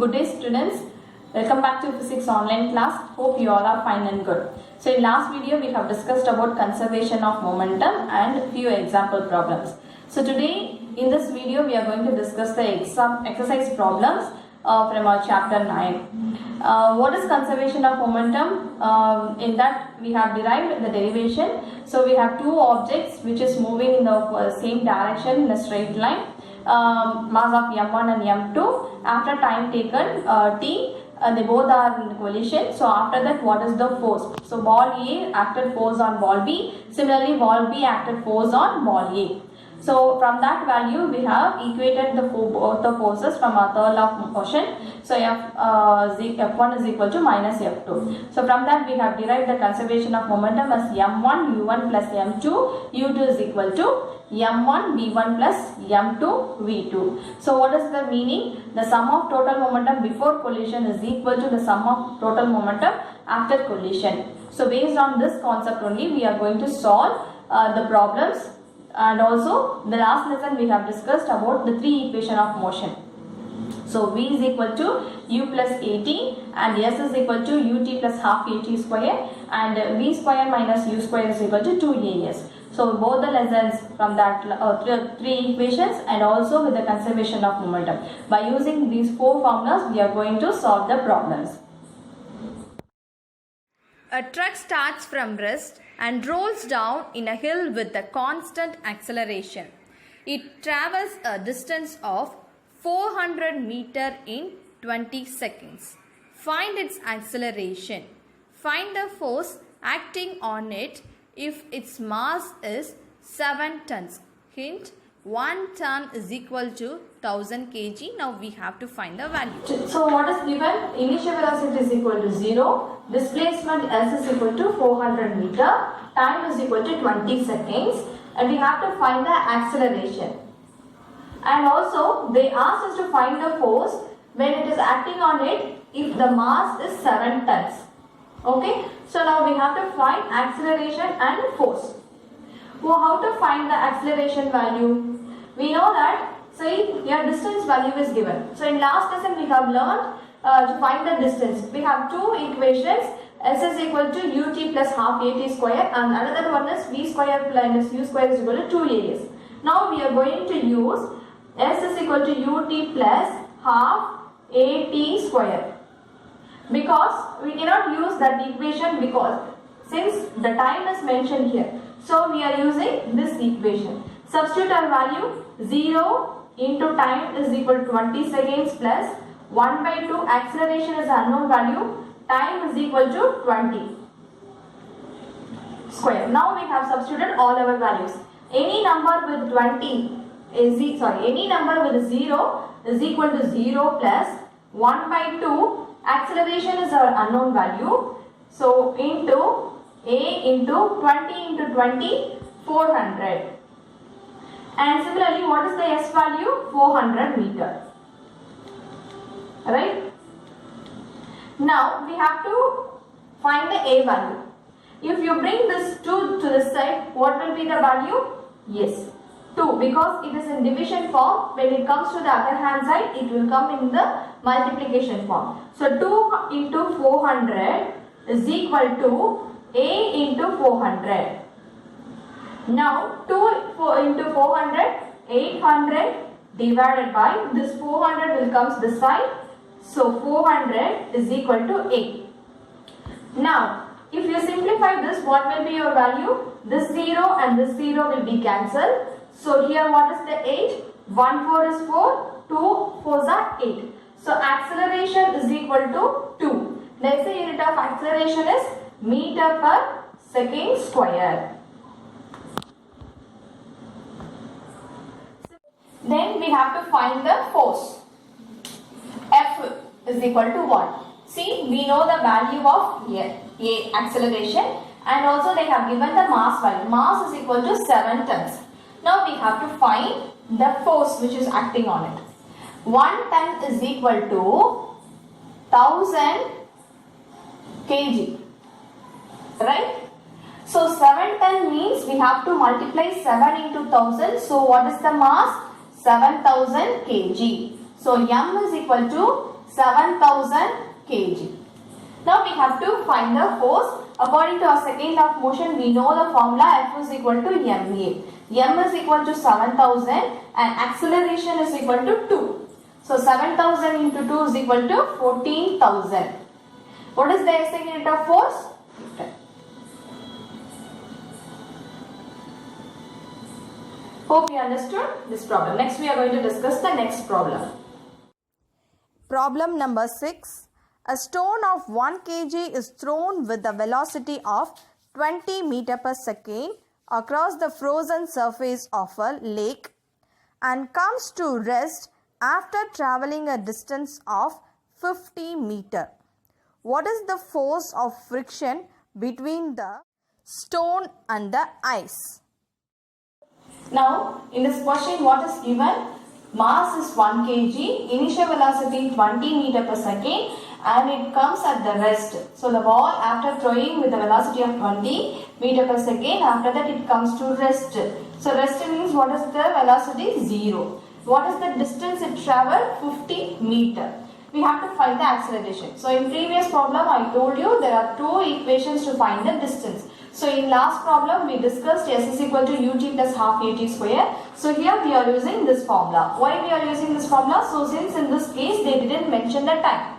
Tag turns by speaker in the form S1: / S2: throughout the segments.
S1: Good day students, welcome back to physics online class. Hope you all are fine and good. So in last video we have discussed about conservation of momentum and few example problems. So today in this video we are going to discuss the exercise problems from our chapter 9. What is conservation of momentum? In that we have derived the derivation. So we have two objects which is moving in the same direction in a straight line. Mass of m1 and m2. After time taken t, they both are in collision. So after that, what is the force? So ball A acted force on ball B. Similarly, ball B acted force on ball A. So from that value, we have equated both the forces from our third law of motion. So F1 is equal to minus F2. So from that, we have derived the conservation of momentum as m1 u1 plus m2 u2 is equal to m1 v1 plus m2 v2. So what is the meaning? The sum of total momentum before collision is equal to the sum of total momentum after collision. So based on this concept only, we are going to solve the problems. And also the last lesson we have discussed about the three equation of motion. So V is equal to U plus AT and S is equal to UT plus half AT square and V square minus U square is equal to 2AS. So both the lessons from that three equations and also with the conservation of momentum. By using these four formulas we are going to solve the problems.
S2: A truck starts from rest and rolls down in a hill with a constant acceleration. It travels a distance of 400 meters in 20 seconds. Find its acceleration. Find the force acting on it if its mass is 7 tons. Hint: 1 ton is equal to 1000 kg. Now we have to find the value.
S1: So what is given? Initial velocity is equal to 0. Displacement S is equal to 400 meter. Time is equal to 20 seconds. And we have to find the acceleration. And also they asked us to find the force when it is acting on it if the mass is 7 tons. Okay. So now we have to find acceleration and force. Well, how to find the acceleration value? We know that, say, your distance value is given. So in last lesson we have learned to find the distance. We have two equations. S is equal to ut plus half at square and another one is v square minus u square is equal to 2as. Now we are going to use S is equal to ut plus half at square. Because we cannot use that equation because since the time is mentioned here. So we are using this equation. Substitute our value 0 into time is equal to 20 seconds plus 1 by 2 acceleration is unknown value. Time is equal to 20 square. Now we have substituted all our values. Any number with 20 is any number with 0 is equal to 0 plus 1 by 2 acceleration is our unknown value. So into A into 20 into 20 400. And similarly what is the S value? 400 meter. Right? Now we have to find the A value. If you bring this 2 to this side, what will be the value? Yes, 2, because it is in division form. When it comes to the other hand side, it will come in the multiplication form. So 2 into 400 is equal to A into 400. Now 2 into 400, 800 divided by this 400 will come this side. So 400 is equal to 8. Now if you simplify this, what will be your value? This 0 and this 0 will be cancelled. So here what is the 8? 1 4 is 4, 2 4s are 8. So acceleration is equal to 2. Next unit of acceleration is meter per second square. Then we have to find the force. F is equal to what? See, we know the value of A acceleration and also they have given the mass value. Mass is equal to 7 tons. Now we have to find the force which is acting on it. 1 ton is equal to 1000 kg. Right? So 7 ton means we have to multiply 7 into 1000. So what is the mass? 7000 kg. So m is equal to 7,000 kg. Now we have to find the force. According to our second law of motion, we know the formula F is equal to ma. M is equal to 7,000 and acceleration is equal to 2. So 7,000 into 2 is equal to 14,000. What is the SI unit of force? Newton. Hope you understood this problem. Next we are going to discuss the next problem.
S2: Problem number 6. A stone of 1 kg is thrown with the velocity of 20 meter per second across the frozen surface of a lake and comes to rest after traveling a distance of 50 meter. What is the force of friction between the stone and the ice?
S1: Now, in this question, what is given? Mass is 1 kg, initial velocity 20 meter per second, and it comes at the rest. So, the ball after throwing with the velocity of 20 meter per second, after that it comes to rest. So, rest means what is the velocity? 0. What is the distance it travelled? 50 meter. We have to find the acceleration. So, in previous problem, I told you there are two equations to find the distance. So in last problem we discussed S is equal to ut plus half at square. So here we are using this formula. Why we are using this formula? So since in this case they didn't mention the time.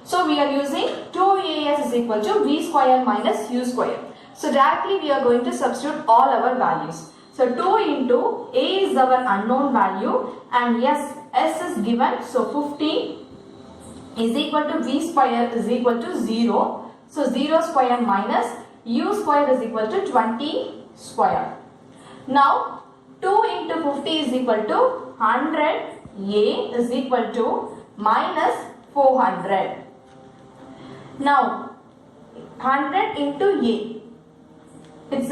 S1: So we are using 2as is equal to v square minus u square. So directly we are going to substitute all our values. So 2 into a is our unknown value and s is given. So 50 is equal to v square is equal to 0. So 0 square minus u square is equal to 20 square. Now 2 into 50 is equal to 100. A is equal to minus 400. Now 100 into A. It is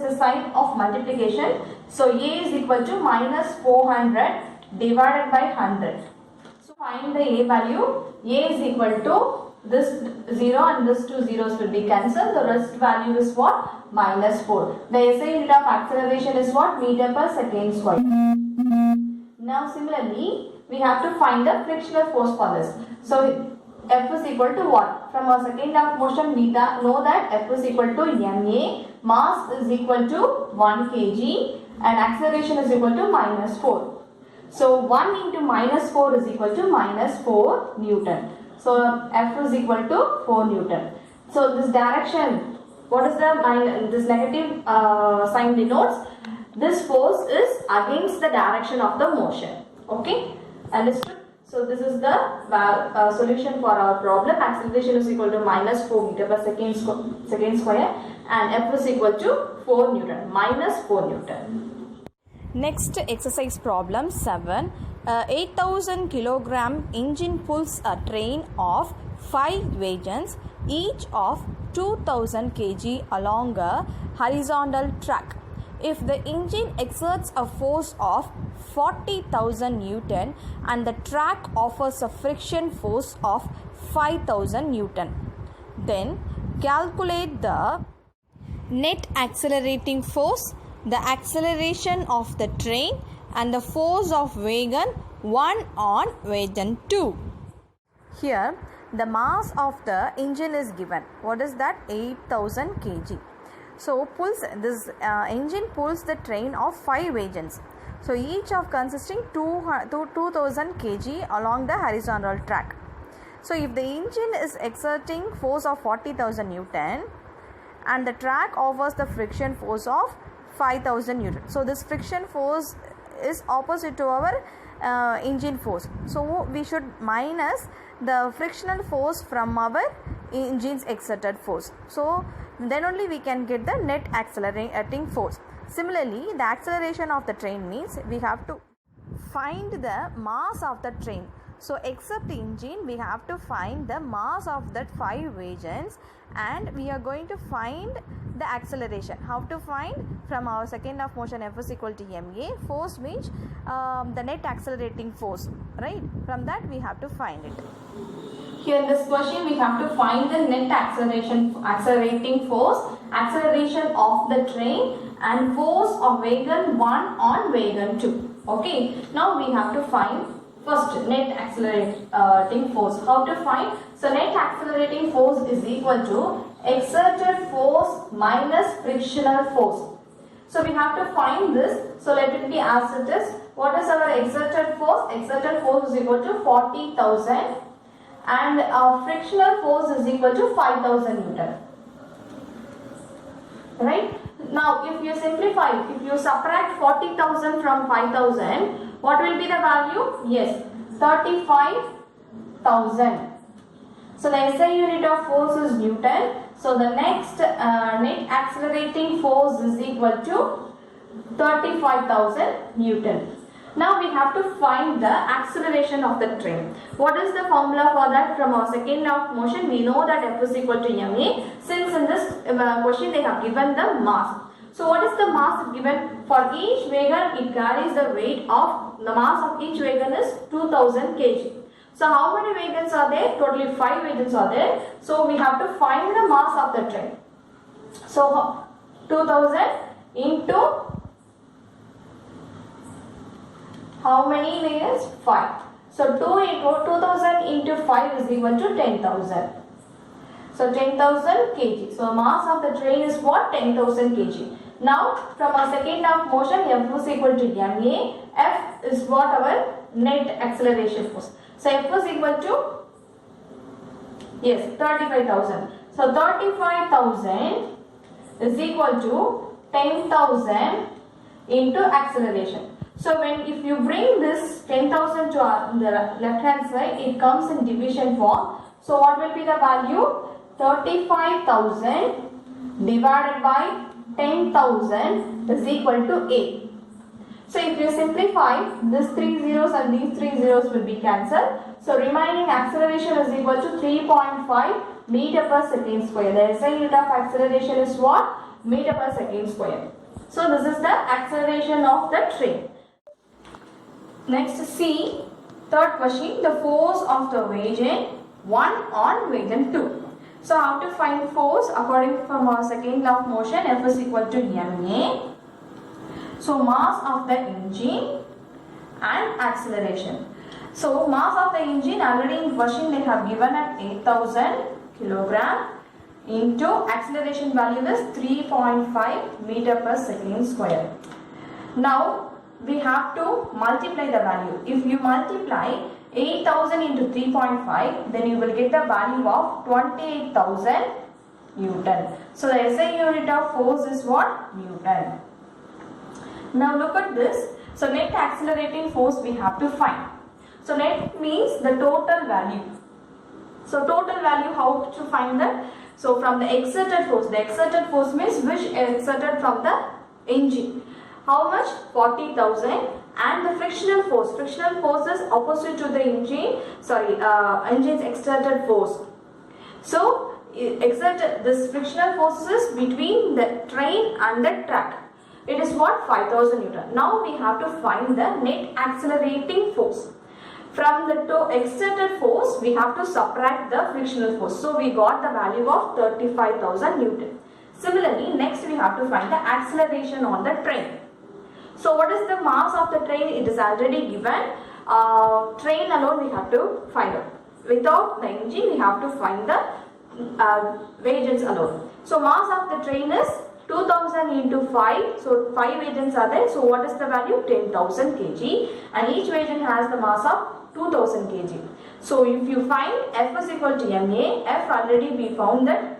S1: the sign of multiplication. So A is equal to minus 400 divided by 100. So find the A value. A is equal to this 0 and this two zeros will be cancelled. The rest value is what? Minus 4. The SI unit of acceleration is what? Meter per second square. Now similarly, we have to find the frictional force for this. So F is equal to what? From our second law of motion, we know that F is equal to ma. Mass is equal to 1 kg and acceleration is equal to minus 4. So 1 into minus 4 is equal to minus 4 Newton. So F is equal to 4 Newton. So this direction, what is this negative sign denotes? This force is against the direction of the motion. Okay, understood? So this is the solution for our problem. Acceleration is equal to minus 4 meter per second square and F is equal to 4 Newton, minus 4 Newton.
S2: Next exercise problem 7. 8,000 kilogram engine pulls a train of 5 wagons, each of 2,000 kg along a horizontal track. If the engine exerts a force of 40,000 Newton and the track offers a friction force of 5,000 Newton, then calculate the net accelerating force, the acceleration of the train and the force of wagon 1 on wagon 2. Here the mass of the engine is given. What is that? 8,000 kg. So this engine pulls the train of 5 wagons. So each of consisting 2,000 kg along the horizontal track. So if the engine is exerting force of 40,000 Newton and the track offers the friction force of 5,000 Newton. So this friction force is opposite to our engine force. So we should minus the frictional force from our engine's exerted force. So then only we can get the net accelerating force. Similarly, the acceleration of the train means we have to find the mass of the train. So except engine, we have to find the mass of that 5 wagons and we are going to find the acceleration. How to find? From our second law of motion, F is equal to ma. Force means the net accelerating force, right? From that we have to find it.
S1: Here in this question we have to find the net accelerating force, acceleration of the train and force of wagon 1 on wagon 2. Okay, now we have to find First, net accelerating force. How to find? So net accelerating force is equal to exerted force minus frictional force. So we have to find this. So let it be as it is. What is our exerted force? Exerted force is equal to 40,000 and frictional force is equal to 5,000 Newton. Right? Now if you simplify, if you subtract 40,000 from 5,000, what will be the value? Yes, 35,000. So the SI unit of force is Newton. So the next net accelerating force is equal to 35,000 Newton. Now we have to find the acceleration of the train. What is the formula for that? From our second law of motion, we know that F is equal to ma. Since in this question they have given the mass. So what is the mass given? For each wagon, it carries the weight of, the mass of each wagon is 2000 kg. So how many wagons are there? Totally 5 wagons are there. So we have to find the mass of the train. So 2000 into how many wagons? 5. So 2000 into 5 is equal to 10,000. So 10,000 kg. So mass of the train is what? 10,000 kg. Now from our second law of motion, F is equal to ma. F is what? Our net acceleration force. So F is equal to, yes, 35,000. So 35,000 is equal to 10,000 into acceleration. So when if you bring this 10,000 to the left hand side, it comes in division form. So what will be the value? 35,000 divided by 10,000 is equal to A. So if you simplify, this 3 zeros and these 3 zeros will be cancelled. So remaining acceleration is equal to 3.5 meter per second square. The SI unit of acceleration is what? Meter per second square. So this is the acceleration of the train. Next, see third question, the force of the wagon 1 on wagon 2. So how to find force? According from our second law of motion, F is equal to ma. So mass of the engine and acceleration. So mass of the engine, already in question they have given at 8,000 kilogram into acceleration value is 3.5 meter per second square. Now we have to multiply the value. If you multiply 8,000 into 3.5, then you will get the value of 28,000 Newton. So the SI unit of force is what? Newton. Now look at this. So net accelerating force we have to find. So net means the total value. So total value, how to find that? So from the exerted force. The exerted force means which exerted from the engine. How much? 40,000. And the frictional force. Frictional force is opposite to the engine. Engine's exerted force. So this frictional force is between the train and the track. It is what? 5,000 Newton. Now we have to find the net accelerating force. From the exerted force, we have to subtract the frictional force. So we got the value of 35,000 Newton. Similarly, next we have to find the acceleration on the train. So what is the mass of the train? It is already given. Train alone we have to find out. Without the engine, we have to find the wagons alone. So mass of the train is 2,000 into 5. So 5 wagons are there. So what is the value? 10,000 kg. And each wagon has the mass of 2,000 kg. So if you find F is equal to ma, F already we found that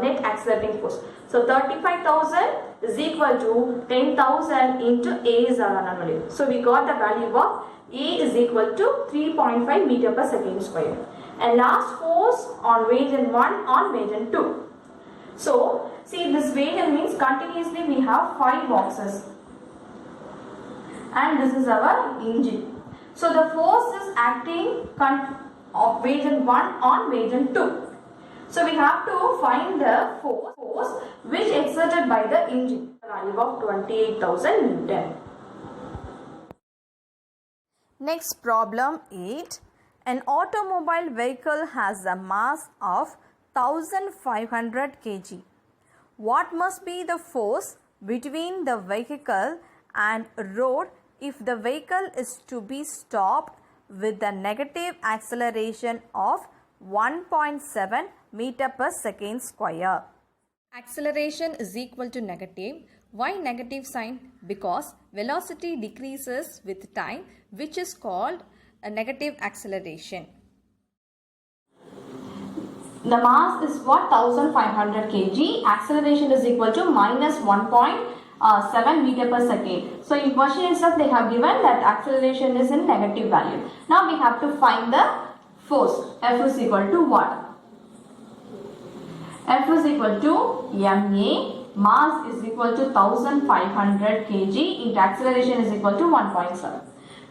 S1: net accelerating force. So 35,000 is equal to 10,000 into A is our unknown value. So we got the value of A is equal to 3.5 meter per second square. And last force on wagon 1 on wagon 2. So see, this wagon means continuously we have 5 boxes. And this is our engine. So the force is acting of wagon 1 on wagon 2. So we have to find the force which exerted by the engine. Value of 28,000 Newton.
S2: Next, problem 8. An automobile vehicle has a mass of 1500 kg. What must be the force between the vehicle and road if the vehicle is to be stopped with the negative acceleration of 1.7 meter per second square. Acceleration is equal to negative. Why negative sign? Because velocity decreases with time, which is called a negative acceleration.
S1: The mass is what? 1500 kg. Acceleration is equal to minus 1.7 meter per second. So in question itself they have given that acceleration is in negative value. Now we have to find the force. F is equal to what? F is equal to ma. Mass is equal to 1500 kg. Its acceleration is equal to 1.7.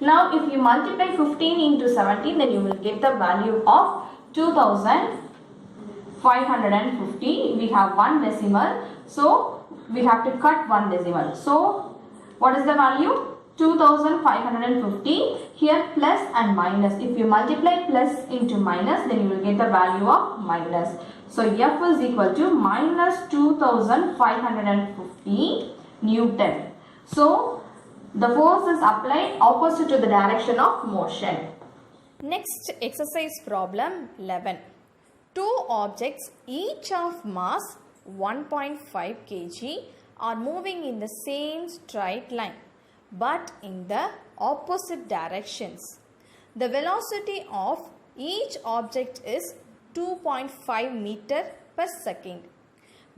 S1: Now if you multiply 15 into 17, then you will get the value of 2550. We have one decimal, so we have to cut one decimal. So what is the value? 2550. Here plus and minus. If you multiply plus into minus, then you will get the value of minus. So F is equal to minus 2550 Newton. So the force is applied opposite to the direction of motion.
S2: Next exercise problem 11. Two objects each of mass 1.5 kg are moving in the same straight line but in the opposite directions. The velocity of each object is 2.5 meter per second.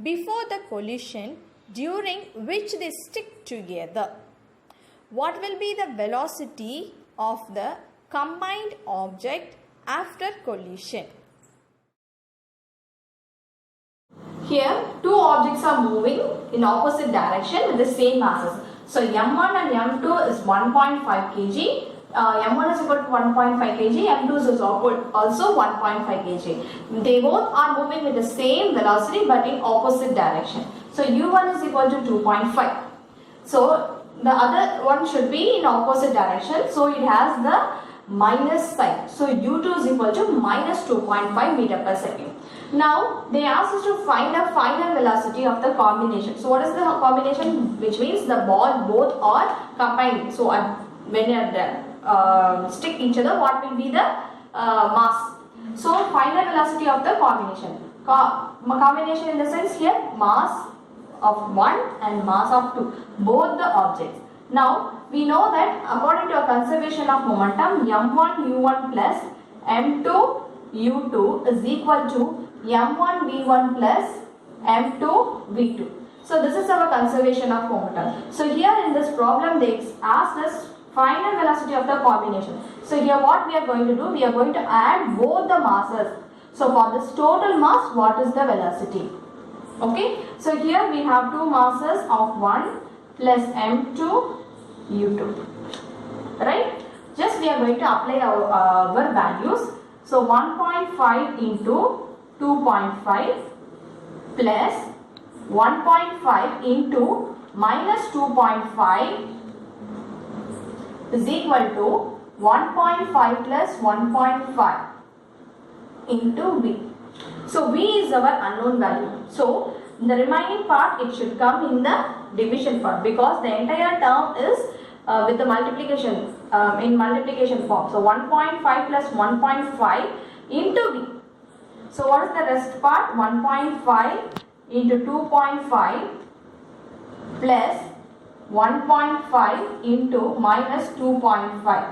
S2: Before the collision, during which they stick together, what will be the velocity of the combined object after collision?
S1: Here two objects are moving in opposite direction with the same masses. So M1 and M2 is 1.5 kg. M1 is equal to 1.5 kg, M2 is also 1.5 kg. They both are moving with the same velocity but in opposite direction. So U1 is equal to 2.5. So the other one should be in opposite direction. So it has the minus sign. So U2 is equal to minus 2.5 meter per second. Now they ask us to find the final velocity of the combination. So what is the combination? Which means the ball both are combined. So when you stick each other, what will be the mass? So final velocity of the combination. Combination in the sense here mass of 1 and mass of 2, both the objects. Now we know that according to a conservation of momentum, m1 u1 plus m2 u2 is equal to m1 v1 plus m2 v2. So this is our conservation of momentum. So here in this problem they asked us final velocity of the combination. So here what we are going to do, we are going to add both the masses. So for this total mass, what is the velocity? Okay, so here we have two masses of 1 plus m2 u2, right? Just we are going to apply our values. So 1.5 into 2.5 plus 1.5 into minus 2.5 is equal to 1.5 plus 1.5 into v. So v is our unknown value. So the remaining part, it should come in the division part because the entire term is with the multiplication in multiplication form. So 1.5 plus 1.5 into v. So what is the rest part? 1.5 into 2.5 plus 1.5 into minus 2.5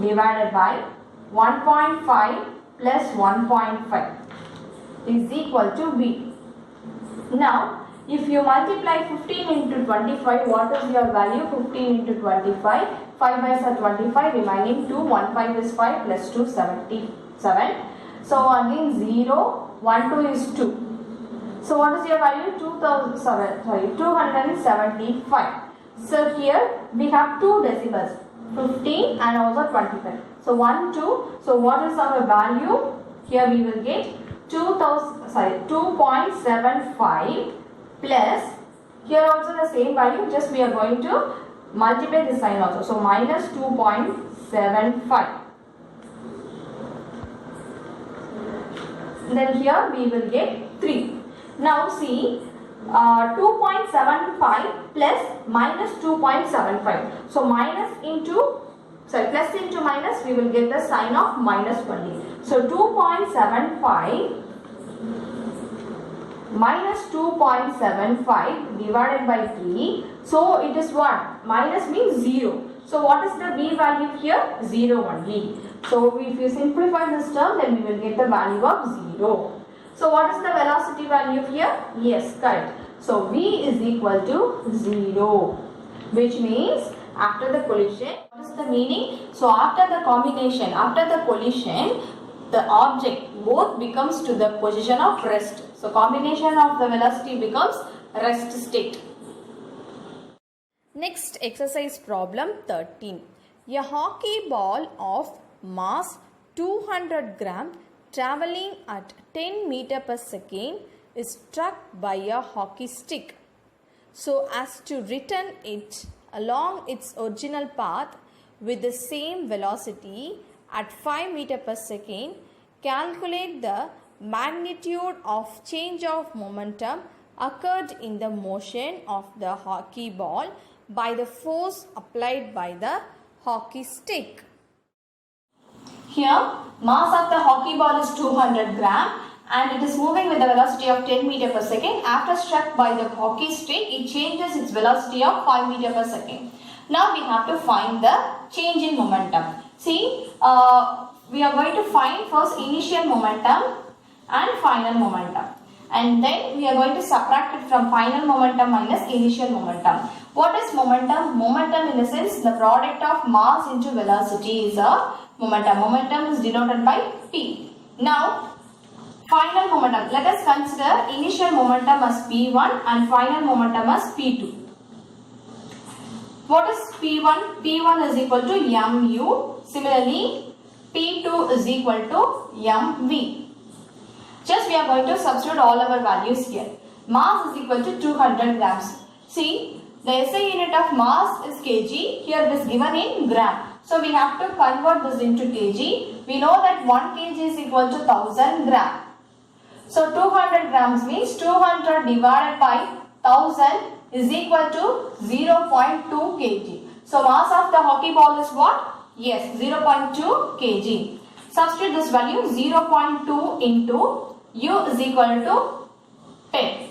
S1: divided by 1.5 plus 1.5 is equal to v. Now if you multiply 15 into 25, what is your value? 15 into 25, 5 by 25, remaining 2, 1 5 is 5 plus 2, 77. So again 0, 1 2 is 2. So what is your value? 275. So here we have two decimals, 15 and also 25. So 1 2. So what is our value? Here we will get 2.75 plus, here also the same value, just we are going to multiply this sign also. So minus 2.75. Then here we will get 3. Now see, 2.75 plus minus 2.75. So minus into, sorry, plus into minus, we will get the sign of minus only. So 2.75 minus 2.75 divided by 3. So it is what? Minus means 0. So what is the V value here? 0 only. So if you simplify this term, then we will get the value of 0. So what is the velocity value here? Yes, correct. So V is equal to 0, which means after the collision, what is the meaning? So after the combination, after the collision, the object both becomes to the position of rest. So combination of the velocity becomes rest state.
S2: Next exercise problem 13. A hockey ball of mass 200 gram traveling at 10 meter per second is struck by a hockey stick. So as to return it along its original path with the same velocity at 5 meter per second, calculate the magnitude of change of momentum occurred in the motion of the hockey ball by the force applied by the hockey stick.
S1: Here, mass of the hockey ball is 200 gram and it is moving with a velocity of 10 meter per second. After struck by the hockey stick, it changes its velocity of 5 meter per second. Now we have to find the change in momentum. See, we are going to find first initial momentum and final momentum. And then we are going to subtract it from final momentum minus initial momentum. What is momentum? Momentum in the sense the product of mass into velocity is a momentum. Momentum is denoted by P. Now, final momentum. Let us consider initial momentum as P1 and final momentum as P2. What is P1? P1 is equal to mu. Similarly, P2 is equal to mv. Just we are going to substitute all our values here. Mass is equal to 200 grams. See, the SI unit of mass is kg. Here it is given in gram. So we have to convert this into kg. We know that 1 kg is equal to 1000 gram. So 200 grams means 200 divided by 1000 is equal to 0.2 kg. So mass of the hockey ball is what? Yes, 0.2 kg. Substitute this value 0.2 into U is equal to 10.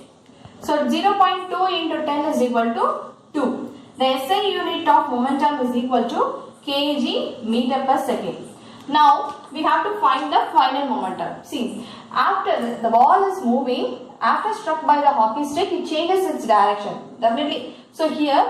S1: So 0.2 into 10 is equal to 2. The SI unit of momentum is equal to kg meter per second. Now we have to find the final momentum. See, after the ball is moving, after struck by the hockey stick, it changes its direction. Definitely. So here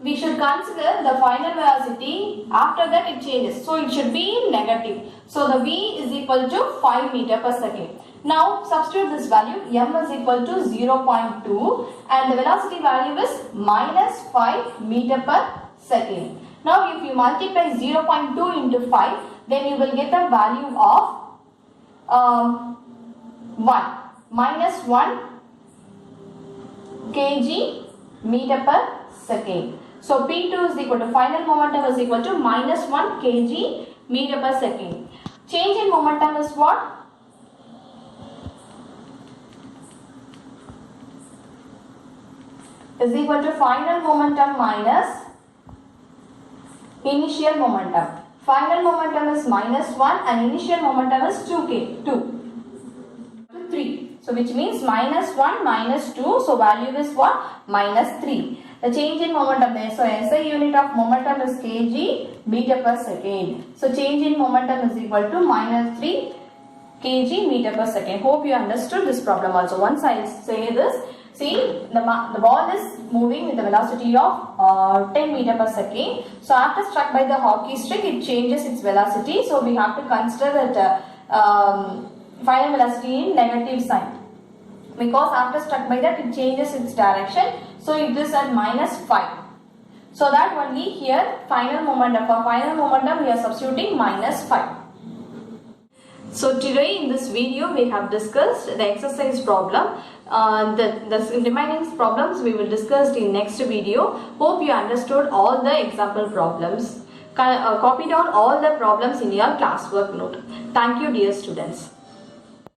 S1: we should consider the final velocity. After that it changes. So it should be negative. So the V is equal to 5 meter per second. Now substitute this value. M is equal to 0.2 and the velocity value is minus 5 meter per second. Now if you multiply 0.2 into 5, then you will get a value of 1. Minus 1 kg meter per second. So P2 is equal to final momentum is equal to minus 1 kg meter per second. Change in momentum is what? Is equal to final momentum minus initial momentum. Final momentum is minus 1 and initial momentum is 2 to 3. So which means minus 1 minus 2. So value is what? Minus 3. The change in momentum there. So SI unit of momentum is kg meter per second. So change in momentum is equal to minus 3 kg meter per second. Hope you understood this problem also. Once I say this, see the ball is moving with the velocity of 10 meter per second. So after struck by the hockey stick, it changes its velocity. So we have to consider that final velocity in negative sign. Because after struck by that, it changes its direction. So it is at minus 5. So that only here final momentum. For final momentum, we are substituting minus 5. So today in this video we have discussed the exercise problem. The remaining problems we will discuss in next video. Hope you understood all the example problems. Copy down all the problems in your classwork note. Thank you dear students.